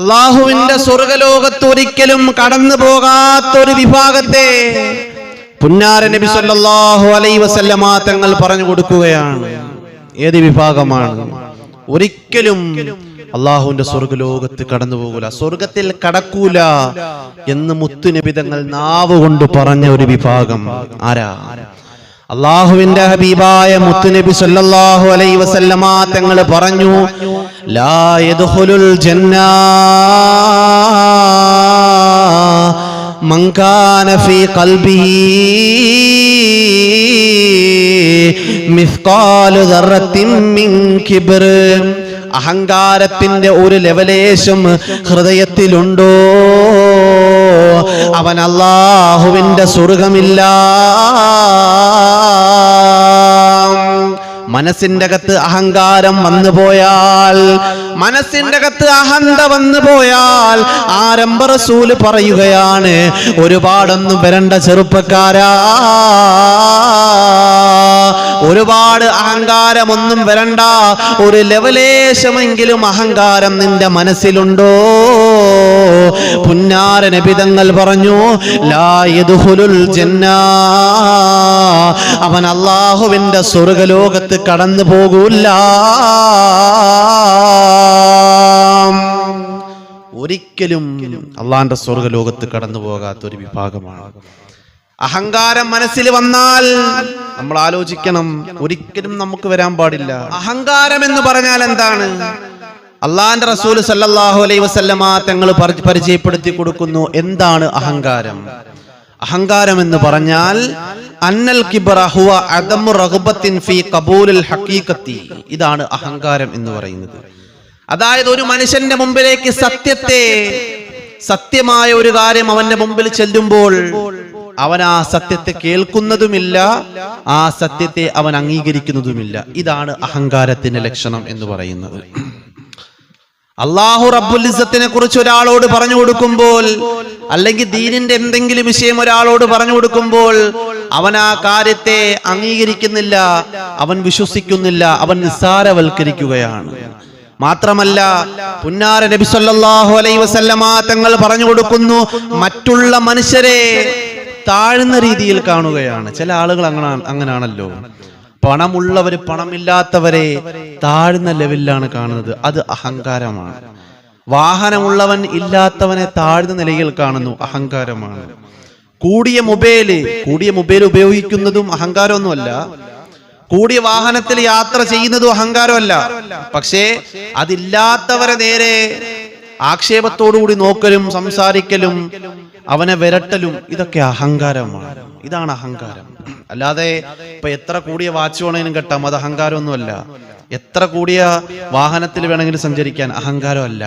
അല്ലാഹുവിന്റെ സ്വർഗ്ഗലോകത്ത് ഒരിക്കലും കടന്നു പോകാത്തൊരു വിഭാഗത്തെ പുന്നാര നബി സല്ലല്ലാഹു അലൈഹി വസല്ലമ തങ്ങൾ പറഞ്ഞു കൊടുക്കുകയാണ്. ഏത് വിഭാഗമാണ്? ഒരിക്കലും അല്ലാഹുവിന്റെ സ്വർഗ്ഗലോകത്ത് കടന്നു പോകൂല, സ്വർഗത്തിൽ കടക്കൂല എന്ന് മുത്തുനബി തങ്ങൾ നാവ് കൊണ്ട് പറഞ്ഞ ഒരു വിഭാഗം. ആരാ? അല്ലാഹുവിന്റെ ഹബീബായ മുത്തുനബി സല്ലല്ലാഹു അലൈഹി വസല്ലമ തങ്ങൾ പറഞ്ഞു, ലാ യദ്ഖുലുൽ ജന്ന മൻ കാന ഫീ ഖൽബിഹി മിസ്ഖാലു ദർറത്തിൻ മിൻ കിബ്ർ. അഹങ്കാരത്തിന്റെ ഒരു ലെവലേശം ഹൃദയത്തിലുണ്ടോ അവൻ അല്ലാഹുവിന്റെ സ്വർഗ്ഗമില്ല. മനസ്സിന്റെ അകത്ത് അഹങ്കാരം വന്നു പോയാൽ, മനസ്സിന്റെ അകത്ത് അഹന്ത വന്നു പോയാൽ, ആരംഭ റസൂല് പറയുകയാണ്, ഒരുപാടൊന്നും വരണ്ട ചെറുപ്പക്കാരാ, ഒരുപാട് അഹങ്കാരമൊന്നും വരണ്ട. ഒരു ലെവലേശമെങ്കിലും അഹങ്കാരം നിന്റെ മനസ്സിലുണ്ടോ? പുന്നാര നബി തങ്ങൾ പറഞ്ഞു, ലാ യദ്ഖുലുൽ ജന്ന, അവൻ അല്ലാഹുവിന്റെ സ്വർഗ്ഗലോകത്ത് കടന്നു പോകൂല. ഒരിക്കലും അള്ളാന്റെ സ്വർഗ്ഗലോകത്ത് കടന്നു പോകാത്ത ഒരു വിഭാഗമാണ്. അഹങ്കാരം മനസ്സിൽ വന്നാൽ നമ്മൾ ആലോചിക്കണം, ഒരിക്കലും നമുക്ക് വരാൻ പാടില്ല. അഹങ്കാരം എന്ന് പറഞ്ഞാൽ എന്താണ്? അള്ളാന്റെ റസൂൽ സല്ലല്ലാഹു അലൈഹി വസല്ലമ തങ്ങൾ പരിചയപ്പെടുത്തി കൊടുക്കുന്നു എന്താണ് അഹങ്കാരം. അഹങ്കാരം എന്ന് പറഞ്ഞാൽ അന്നൽ കിബ്റ ഹുവ അദമു റഗ്ബത്തിൻ ഫീ ഖബൂലിൽ ഹഖീഖത്തി. ഇതാണ് അഹങ്കാരം എന്ന് പറയുന്നത്. അതായത് ഒരു മനുഷ്യന്റെ മുമ്പിലേക്ക് സത്യമായ ഒരു കാര്യം അവന്റെ മുമ്പിൽ ചെല്ലുമ്പോൾ അവൻ ആ സത്യത്തെ കേൾക്കുന്നതുമില്ല, ആ സത്യത്തെ അവൻ അംഗീകരിക്കുന്നതുമില്ല. ഇതാണ് അഹങ്കാരത്തിന്റെ ലക്ഷണം എന്ന് പറയുന്നത്. അല്ലാഹു റബ്ബുൽ ഇസ്സത്തിനെ കുറിച്ച് ഒരാളോട് പറഞ്ഞു കൊടുക്കുമ്പോൾ, അല്ലെങ്കിൽ ദീനിന്റെ എന്തെങ്കിലും വിഷയം ഒരാളോട് പറഞ്ഞു കൊടുക്കുമ്പോൾ അവൻ ആ കാര്യത്തെ അംഗീകരിക്കുന്നില്ല, അവൻ വിശ്വസിക്കുന്നില്ല, അവൻ നിസ്സാരവൽക്കരിക്കുകയാണ്. മാത്രമല്ല, പുന്നാര നബി സല്ലല്ലാഹു അലൈഹി വസല്ലമ തങ്ങൾ പറഞ്ഞു കൊടുക്കുന്നു, മറ്റുള്ള മനുഷ്യരെ താഴ്ന്ന രീതിയിൽ കാണുകയാണ്. ചില ആളുകൾ അങ്ങനാണല്ലോ, പണമുള്ളവര് പണമില്ലാത്തവരെ താഴ്ന്ന ലെവലിലാണ് കാണുന്നത്. അത് അഹങ്കാരമാണ്. വാഹനമുള്ളവൻ ഇല്ലാത്തവനെ താഴ്ന്ന നിലയിൽ കാണുന്നു, അഹങ്കാരമാണ്. കൂടിയ മൊബൈൽ ഉപയോഗിക്കുന്നതും അഹങ്കാരമൊന്നുമല്ല, കൂടിയ വാഹനത്തിൽ യാത്ര ചെയ്യുന്നതും അഹങ്കാരമല്ല. പക്ഷേ അതില്ലാത്തവരെ നേരെ ആക്ഷേപത്തോടുകൂടി നോക്കലും സംസാരിക്കലും അവനെ വിരട്ടലും ഇതൊക്കെ അഹങ്കാരമാണ്. ഇതാണ് അഹങ്കാരം. അല്ലാതെ ഇപ്പൊ എത്ര കൂടിയ വാച്ച് വേണമെങ്കിലും കെട്ടാം, അത് അഹങ്കാരമൊന്നുമല്ല. എത്ര കൂടിയ വാഹനത്തിൽ വേണമെങ്കിലും സഞ്ചരിക്കാൻ അഹങ്കാരമല്ല.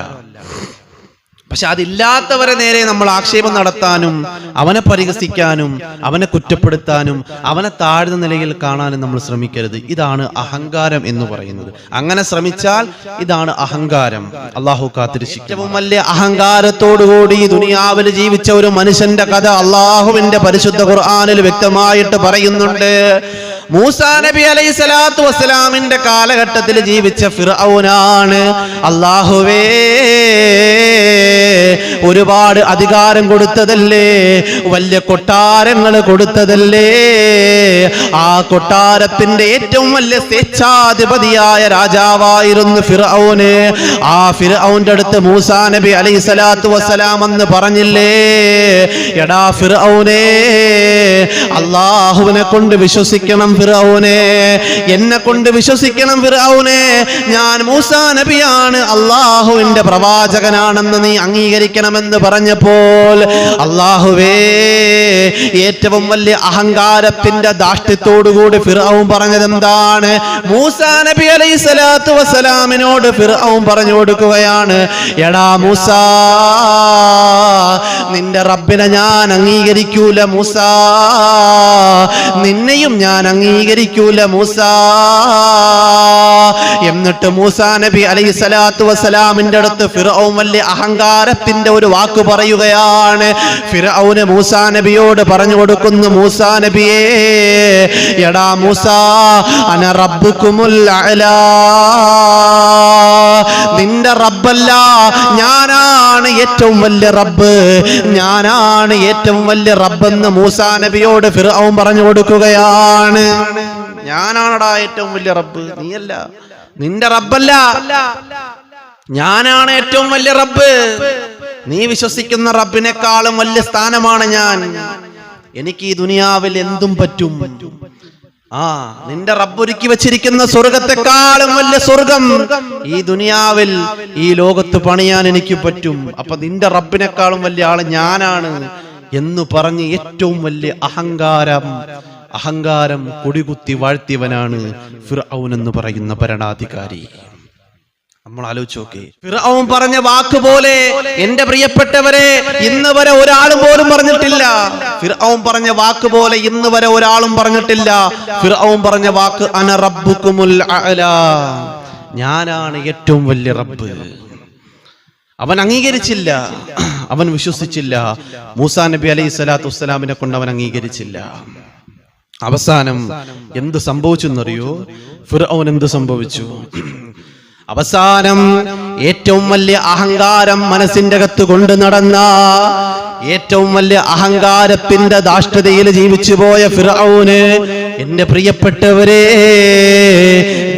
പക്ഷെ അതില്ലാത്തവരെ നേരെ നമ്മൾ ആക്ഷേപം നടത്താനും അവനെ പരിഹസിക്കാനും അവനെ കുറ്റപ്പെടുത്താനും അവനെ താഴ്ന്ന നിലയിൽ കാണാനും നമ്മൾ ശ്രമിക്കരുത്. ഇതാണ് അഹങ്കാരം എന്ന് പറയുന്നത്. അങ്ങനെ ശ്രമിച്ചാൽ ഇതാണ് അഹങ്കാരം. അള്ളാഹു കാത്തിരക്ഷിക്കും. ഏറ്റവും വലിയ അഹങ്കാരത്തോടുകൂടി ദുനിയാവിൽ ജീവിച്ച ഒരു മനുഷ്യന്റെ കഥ അള്ളാഹുവിന്റെ പരിശുദ്ധ ഖുർആനിൽ വ്യക്തമായിട്ട് പറയുന്നുണ്ട്. മൂസാ നബി അലൈഹി സ്വലാത്തു വസ്സലാമിന്റെ കാലഘട്ടത്തിൽ ജീവിച്ച ഫിർഔനാണ്. അല്ലാഹുവേ, ഒരുപാട് അധികാരം കൊടുത്തതല്ലേ, വലിയ കൊട്ടാരങ്ങൾ കൊടുത്തതല്ലേ, ആ കൊട്ടാരത്തിന്റെ ഏറ്റവും വലിയ സ്വേച്ഛാധിപതിയായ രാജാവായിരുന്നു ഫിർഔന്. ആ ഫിർഔന്റെ അടുത്ത് മൂസാ നബി അലൈഹി സ്വലാത്തു വസ്സലാം എന്ന് പറഞ്ഞില്ലേ, എടാ ഫിർഔനേ, അല്ലാഹുവിനെ കൊണ്ട് വിശ്വസിക്കണം ഫിർഔനെ, എന്നെ കൊണ്ട് വിശ്വസിക്കണം ഫിർഔനെ, ഞാൻ മൂസാ നബിയാണ്, അല്ലാഹുവിന്റെ പ്രവാചകനാണെന്ന് നീ അംഗീകരിക്കണമെന്ന് പറഞ്ഞപ്പോൾ, അല്ലാഹുവേ, ഏറ്റവും വലിയ അഹങ്കാരത്തിന്റെ ധാർഷ്ട്യത്തോടുകൂടി ഫിർഔൻ പറഞ്ഞത് എന്താണ്? മൂസാ നബി അലൈഹി സ്വലാത്തു വസ്സലാമിനോട് ഫിർഔൻ പറഞ്ഞു കൊടുക്കുകയാണ്, എടാ മൂസാ, നിന്റെ റബ്ബിനെ ഞാൻ അംഗീകരിക്കൂല മൂസാ, നിന്നെയും ഞാൻ അംഗീകരിക്കൂല മൂസാ. എന്നിട്ട് മൂസാ നബി അലൈഹി സ്വലാത്തു വസ്സലാമിന്റെ അടുത്ത് ഫിർഔൻ വലിയ അഹങ്കാരത്തിന്റെ ഒരു വാക്ക് പറയുകയാണ്. ഫിർഔന് മൂസാ നബിയോട് പറഞ്ഞു കൊടുക്കുന്നു, മൂസാ നബിയേ, എടാ മൂസാ, അന റബ്ബുകുമുൽ അഅ്ലാ, നിന്റെ റബ്ബല്ല, ഞാനാണ് ഏറ്റവും വലിയ റബ്ബ്, ഞാനാണ് ഏറ്റവും വലിയ റബ്ബെന്ന് മൂസാ നബിയോട് ഫിർഔൻ പറഞ്ഞു കൊടുക്കുകയാണ്. ഞാനാണടാ ഏറ്റവും വലിയ റബ്ബ്, നീയല്ല, നിന്റെ റബ്ബല്ല, ഞാനാണ് ഏറ്റവും വലിയ റബ്ബ്. നീ വിശ്വസിക്കുന്ന റബ്ബിനേക്കാളും വലിയ സ്ഥാനമാണ് ഞാൻ. എനിക്ക് ഈ ദുനിയാവിൽ എന്തും പറ്റും. നിന്റെ റബ്ബ് ഒരുക്കി വെച്ചിരിക്കുന്ന സ്വർഗത്തെക്കാളും വലിയ സ്വർഗം ഈ ദുനിയാവിൽ, ഈ ലോകത്ത് പണിയാൻ എനിക്ക് പറ്റും. അപ്പൊ നിന്റെ റബ്ബിനേക്കാളും വലിയ ആള് ഞാനാണ് എന്ന് പറഞ്ഞ് ഏറ്റവും വലിയ അഹങ്കാരം കൊടികുത്തി വാഴ്ത്തിയവനാണ് ഫിർഔൻ എന്ന് പറയുന്ന ഭരണാധികാരി. നമ്മൾ ആലോചിച്ച് നോക്കേ, ഫിർഔൻ പറഞ്ഞ വാക്ക് പോലെ എന്റെ പ്രിയപ്പെട്ടവരെ ഇന്ന് വരെ ഒരാളും പോലും പറഞ്ഞിട്ടില്ല. ഫിർഔൻ പറഞ്ഞ വാക്ക് പോലെ ഇന്ന് വരെ ഒരാളും പറഞ്ഞിട്ടില്ല. ഫിർഔൻ പറഞ്ഞ വാക്ക് അന റബ്ബുകുമുൽ അഅ്ലാ, ഞാനാണ് ഏറ്റവും വലിയ റബ്ബ്. അവൻ അംഗീകരിച്ചില്ല, അവൻ വിശ്വസിച്ചില്ല. മൂസാ നബി അലൈഹി സ്വലാത്തു വസ്സലാമിനെ കൊണ്ട് അവൻ അംഗീകരിച്ചില്ല. അവസാനം എന്ത് സംഭവിച്ചെന്നറിയോ? ഫിർഔൻ എന്ത് സംഭവിച്ചു? അവസാനം ഏറ്റവും വലിയ അഹങ്കാരം മനസ്സിന്റെ അകത്ത് കൊണ്ട് നടന്ന, ഏറ്റവും വലിയ അഹങ്കാരത്തിന്റെ ധാഷ്ട്യതയിൽ ജീവിച്ചു പോയ ഫിർഔന്, എന്റെ പ്രിയപ്പെട്ടവരെ,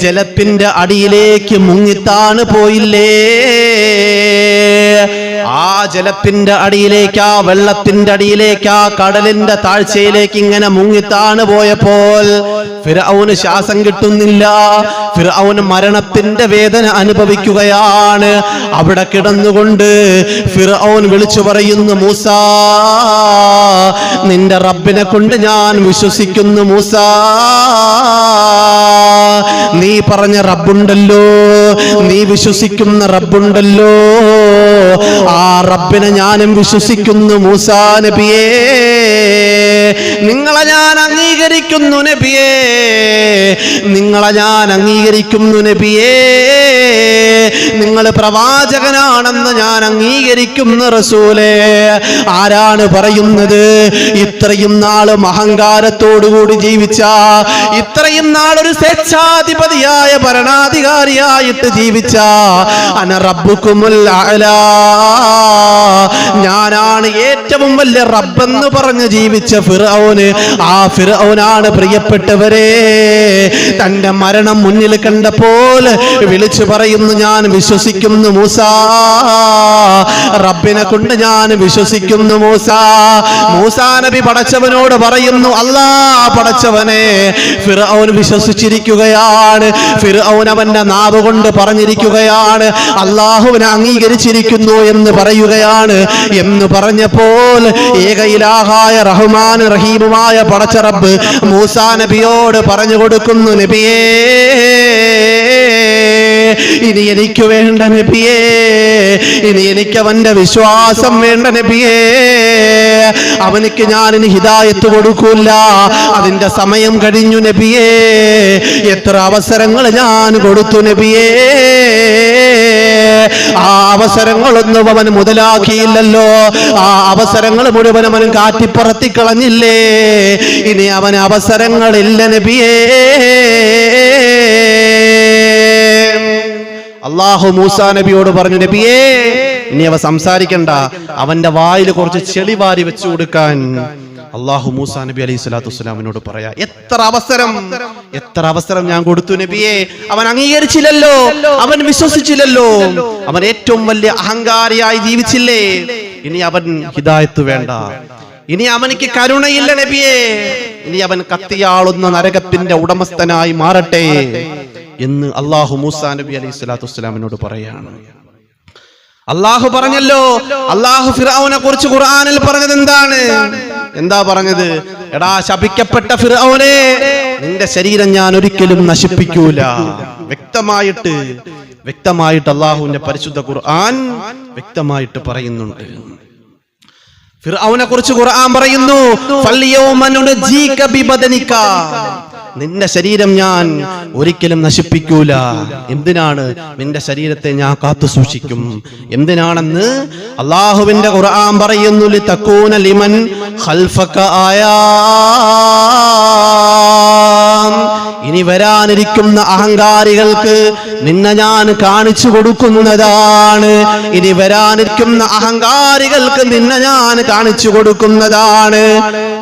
ജലത്തിന്റെ അടിയിലേക്ക് മുങ്ങിത്താണ് പോയില്ലേ? ആ ജലത്തിന്റെ അടിയിലേക്ക്, ആ വെള്ളത്തിന്റെ അടിയിലേക്ക്, ആ കടലിന്റെ താഴ്ചയിലേക്ക് ഇങ്ങനെ മുങ്ങിത്താണ് പോയപ്പോൾ ഫിർഔന് ശ്വാസം കിട്ടുന്നില്ല. ഫിർഔന് മരണത്തിന്റെ വേദന അനുഭവിക്കുകയാണ്. അവിടെ കിടന്നുകൊണ്ട് ഫിർഔൻ വിളിച്ചു പറയുന്നു, മൂസാ, നിന്റെ റബ്ബിനെ കൊണ്ട് ഞാൻ വിശ്വസിക്കുന്നു. മൂസാ, നീ പറഞ്ഞ റബ്ബുണ്ടല്ലോ, നീ വിശ്വസിക്കുന്ന റബ്ബുണ്ടല്ലോ, ആ റബ്ബിനെ ഞാനും വിശ്വസിക്കുന്നു. മൂസാ നബിയേ, നിങ്ങളെ ഞാൻ അംഗീകരിക്കുന്നു നബിയേ, നിങ്ങളെ ഞാൻ അംഗീകരിക്കുന്നു നബിയേ, നിങ്ങൾ പ്രവാചകനാണെന്ന് ഞാൻ അംഗീകരിക്കുന്ന റസൂലേ. ആരാണ് പറയുന്നത്? ഇത്രയും നാളും അഹങ്കാരത്തോടുകൂടി ജീവിച്ച, ഇത്രയും നാളൊരു സ്വേച്ഛാധിപതിയായ ഭരണാധികാരിയായിട്ട് ജീവിച്ച അന റബ്ബുകുമുൽ അഅ്ലാ, ഞാനാണ് ഏറ്റവും വലിയ റബ്ബെന്ന് പറഞ്ഞ് ജീവിച്ച ഫിർഔന്, ആ ഫിർഔനാണ് പ്രിയപ്പെട്ടവരെ തന്റെ മരണം മുന്നിൽ കണ്ടപ്പോൾ വിളിച്ചു പറയുന്നു, ഞാൻ വിശ്വസിക്കുന്നു മൂസാ, റബ്ബിനെ കൊണ്ട് ഞാൻ വിശ്വസിക്കുന്നു മൂസാ. മൂസാ നബി പടച്ചവനോട് പറയുന്നു, അല്ലാ പടച്ചവനെ, ഫിർഔൻ വിശ്വസിച്ചിരിക്കുകയാണ്. ഫിർഔൻ അവന്റെ നാവ് കൊണ്ട് പറഞ്ഞിരിക്കുകയാണ്, അല്ലാഹുവിനെ അംഗീകരിച്ചിരിക്കുന്നു എന്ന് പറയുകയാണ്. എന്ന് പറഞ്ഞപ്പോൾ ഏകയിലാഹായ റഹ്മാൻ റഹീമുമായ പടച്ച റബ്ബ് മൂസാ നബിയോട് പറഞ്ഞു കൊടുക്കുന്നു, നബിയേ, ഇനി എനിക്ക് വേണ്ട നബിയേ, ഇനി എനിക്ക് അവന്റെ വിശ്വാസം വേണ്ട നബിയേ, അവനിക്ക് ഞാൻ ഇനി ഹിദായത്ത് കൊടുക്കൂല, അതിന്റെ സമയം കഴിഞ്ഞു നബിയേ. എത്ര അവസരങ്ങൾ ഞാൻ കൊടുത്തു നബിയേ, ആ അവസരങ്ങളൊന്നും അവൻ മുതലാക്കിയില്ലല്ലോ, ആ അവസരങ്ങൾ മുഴുവൻ അവൻ കാറ്റിപ്പുറത്തി കളഞ്ഞില്ലേ, ഇനി അവന് അവസരങ്ങളില്ല നബിയേ. അല്ലാഹു മൂസാ നബിയോട് പറഞ്ഞു, നബിയേ, ഇനി അവ സംസാരിക്കണ്ട, അവന്റെ വായിൽ കുറച്ച് ചെളി വാരി വെച്ചു കൊടുക്കാൻ അല്ലാഹു മൂസാ നബി അലൈഹി സ്വലാത്തു വസ്സലാമിനോട് പറയാ. എത്ര അവസരം ഞാൻ കൊടുത്തു നബിയെ, അവൻ അംഗീകരിച്ചില്ലല്ലോ, അവൻ വിശ്വസിച്ചില്ലല്ലോ, അവൻ ഏറ്റവും വലിയ അഹങ്കാരിയായി ജീവിച്ചില്ലേ, ഇനി അവൻ ഹിദായത്ത് വേണ്ട, ഇനി അവനിക്ക് കരുണയില്ല നബിയെ, ഇനി അവൻ കത്തിയാളുന്ന നരകത്തിന്റെ ഉടമസ്ഥനായി മാറട്ടെ എന്ന് അല്ലാഹു മൂസാ നബി അലൈഹി സ്വലാത്തു വസ്സലാമിനോട് പറയാണ്. അല്ലാഹു പറഞ്ഞല്ലോ, അല്ലാഹു ഫിർഔനെ കുറിച്ച് ഖുർആനിൽ പറഞ്ഞത് എന്താ പറഞ്ഞത്? എടാ ശപിക്കപ്പെട്ട ഫിർഔനെ, നിന്റെ ശരീരം ഞാൻ ഒരിക്കലും നശിപ്പിക്കൂല. വ്യക്തമായിട്ട് അല്ലാഹുവിന്റെ പരിശുദ്ധ ഖുർആൻ വ്യക്തമായിട്ട് പറയുന്നുണ്ട്. ഫിർഔനെ കുറിച്ച് ഖുർആൻ പറയുന്നു, ഫൽയൗമ നുൻജീക ബിബദനിക, നിന്റെ ശരീരം ഞാൻ ഒരിക്കലും നശിപ്പിക്കൂല. എന്തിനാണ്? നിന്റെ ശരീരത്തെ ഞാൻ കാത്തു സൂക്ഷിക്കും. എന്തിനാണെന്ന് അല്ലാഹുവിന്റെ ഖുർആൻ പറയുന്നു ലിതകൂന ലിമൻ ഖൽഫക ആയാ, ഇനി വരാനിരിക്കുന്ന അഹങ്കാരികൾക്ക് നിന്നെ ഞാൻ കാണിച്ചു കൊടുക്കുന്നതാണ്. ഇനി വരാനിരിക്കുന്ന അഹങ്കാരികൾക്ക് നിന്നെ ഞാൻ കാണിച്ചു കൊടുക്കുന്നതാണ്.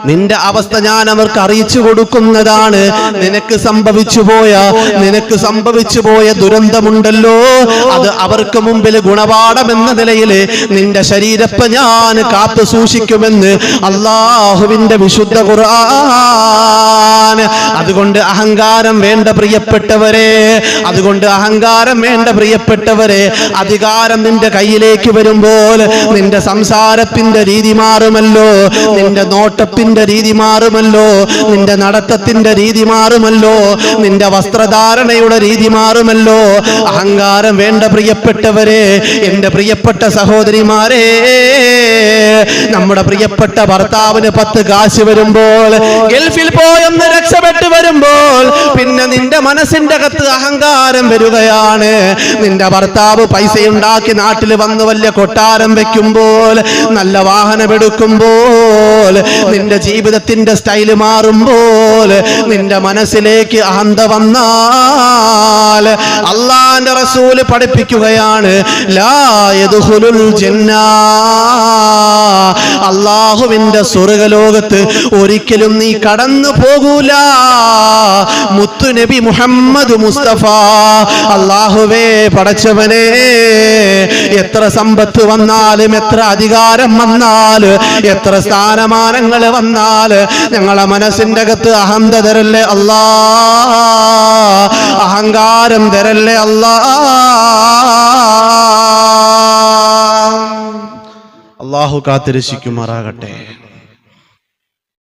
നിന്റെ അവസ്ഥ ഞാൻ അവർക്ക് അറിയിച്ചു കൊടുക്കുന്നതാണ്. നിനക്ക് സംഭവിച്ചു പോയ ദുരന്തമുണ്ടല്ലോ, അത് അവർക്ക് മുമ്പിൽ ഗുണപാഠമെന്ന നിലയിൽ നിന്റെ ശരീരത്തെ ഞാൻ കാത്തു സൂക്ഷിക്കുമെന്ന് അല്ലാഹുവിന്റെ വിശുദ്ധ ഖുർആൻ. അതുകൊണ്ട് അഹങ്കാരം വേണ്ട പ്രിയപ്പെട്ടവരെ, അധികാരം നിന്റെ കയ്യിലേക്ക് വരുമ്പോൾ നിന്റെ സംസാരത്തിന്റെ രീതി മാറുമല്ലോ, നിന്റെ നോട്ടത്തിന്റെ രീതി മാറുമല്ലോ, നിന്റെ നടത്തത്തിന്റെ രീതി മാറുമല്ലോ, നിന്റെ വസ്ത്രധാരണയുടെ രീതി മാറുമല്ലോ. അഹങ്കാരം വേണ്ട പ്രിയപ്പെട്ടവരെ, എന്റെ പ്രിയപ്പെട്ട സഹോദരിമാരെ, നമ്മുടെ പ്രിയപ്പെട്ട ഭർത്താവിന് 10 കാശ് വരുമ്പോൾ, ഗൾഫിൽ പോയെന്ന് രക്ഷപ്പെട്ട് വരുമ്പോൾ, പിന്നെ നിന്റെ മനസ്സിന്റെ അകത്ത് അഹങ്കാരം വരികയാണ്. നിന്റെ ഭർത്താവ് പൈസയുണ്ടാക്കി നാട്ടിൽ വന്ന് വലിയ കൊട്ടാരം വെക്കുമ്പോൾ, നല്ല വാഹനമെടുക്കുമ്പോൾ, നിന്റെ ജീവിതത്തിന്റെ സ്റ്റൈല് മാറുമ്പോൾ, നിന്റെ മനസ്സിലേക്ക് അഹന്ത വന്നാൽ അല്ലാഹുവിന്റെ റസൂൽ പഠിപ്പിക്കുകയാണ്, ലാ യദ്ഖുലുൽ ജന്ന, അല്ലാഹുവിന്റെ സ്വർഗ്ഗലോകത്ത് ഒരിക്കലും നീ കടന്നു പോകൂല. മുത്തു നബി മുഹമ്മദ് മുസ്തഫ, അല്ലാഹുവേ പടച്ചവനെ, എത്ര സമ്പത്ത് വന്നാലും, എത്ര അധികാരം വന്നാലും, എത്ര സ്ഥാനമാനങ്ങൾ വന്നാലും, ഞങ്ങളെ മനസ്സിന്റെ അകത്ത് അഹന്ത തരല്ലേ അല്ലാ, അഹങ്കാരം തരല്ലേ അല്ലാ. അല്ലാഹു കാത്തിരക്ഷിക്കുമാറാകട്ടെ.